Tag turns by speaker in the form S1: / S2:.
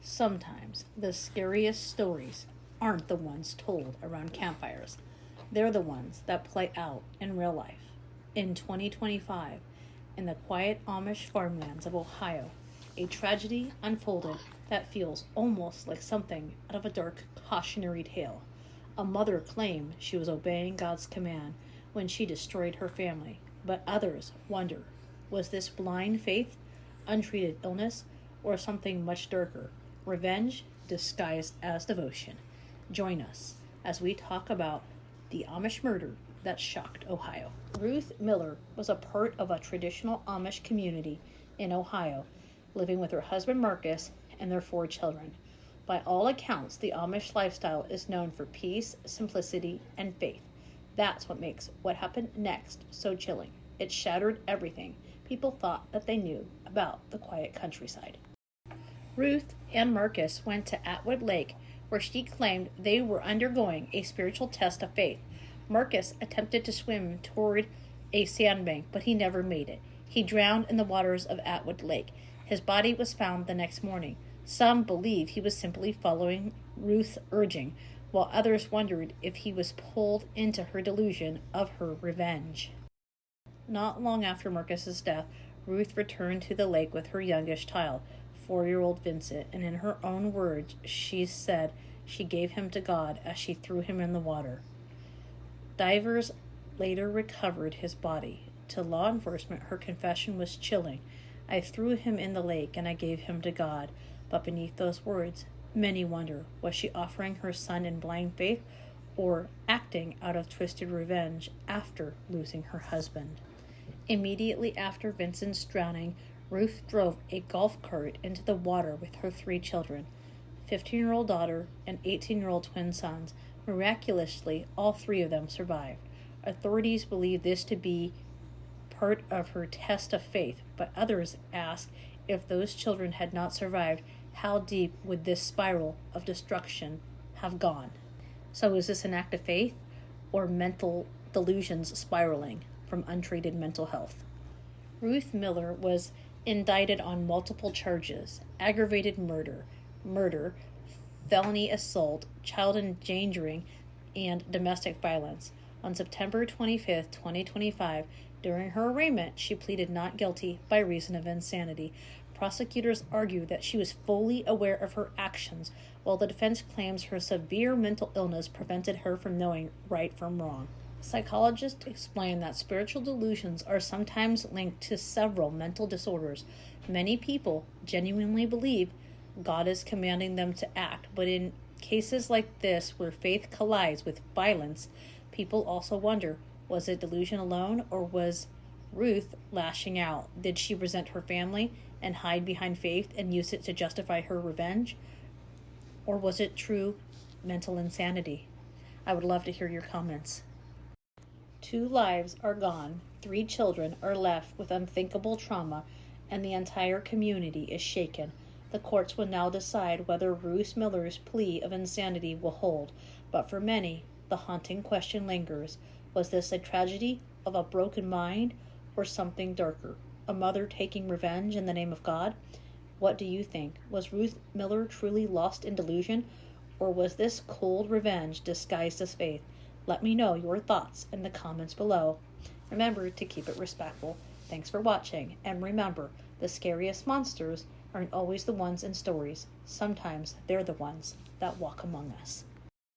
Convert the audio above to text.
S1: Sometimes the scariest stories aren't the ones told around campfires. They're the ones that play out in real life. In 2025, in the quiet Amish farmlands of Ohio, a tragedy unfolded that feels almost like something out of a dark cautionary tale. A mother claimed she was obeying God's command when she destroyed her family, but others wonder, was this blind faith, untreated illness, or something much darker? Revenge disguised as devotion. Join us as we talk about the Amish murder that shocked Ohio. Ruth Miller was a part of a traditional Amish community in Ohio, living with her husband Marcus and their 4 children. By all accounts, the Amish lifestyle is known for peace, simplicity, and faith. That's what makes what happened next so chilling. It shattered everything people thought that they knew about the quiet countryside. Ruth and Marcus went to Atwood Lake, where she claimed they were undergoing a spiritual test of faith. Marcus attempted to swim toward a sandbank, but he never made it. He drowned in the waters of Atwood Lake. His body was found the next morning. Some believe he was simply following Ruth's urging, while others wondered if he was pulled into her delusion of her revenge. Not long after Marcus's death, Ruth returned to the lake with her youngest child, 4-year-old Vincent, and in her own words, she said she gave him to God as she threw him in the water. Divers later recovered his body. To law enforcement, her confession was chilling. I threw him in the lake and I gave him to God. But beneath those words, many wonder, was she offering her son in blind faith or acting out of twisted revenge after losing her husband? Immediately after Vincent's drowning, Ruth drove a golf cart into the water with her 3 children, 15-year-old daughter and 18-year-old twin sons. Miraculously, all 3 of them survived. Authorities believe this to be part of her test of faith, but others ask if those children had not survived, how deep would this spiral of destruction have gone? So is this an act of faith or mental delusions spiraling from untreated mental health? Ruth Miller was indicted on multiple charges: aggravated murder, felony assault, child endangering, and domestic violence. On September 25, 2025, during her arraignment, she pleaded not guilty by reason of insanity. Prosecutors argue that she was fully aware of her actions, while the defense claims her severe mental illness prevented her from knowing right from wrong. Psychologists explain that spiritual delusions are sometimes linked to several mental disorders. Many people genuinely believe God is commanding them to act, but in cases like this where faith collides with violence, people also wonder, was it delusion alone, or was Ruth lashing out? Did she resent her family and hide behind faith and use it to justify her revenge? Or was it true mental insanity? I would love to hear your comments. 2 lives are gone, 3 children are left with unthinkable trauma, and the entire community is shaken. The courts will now decide whether Ruth Miller's plea of insanity will hold, but for many, the haunting question lingers. Was this a tragedy of a broken mind or something darker? A mother taking revenge in the name of God? What do you think? Was Ruth Miller truly lost in delusion, or was this cold revenge disguised as faith? Let me know your thoughts in the comments below. Remember to keep it respectful. Thanks for watching, and remember, the scariest monsters aren't always the ones in stories. Sometimes they're the ones that walk among us.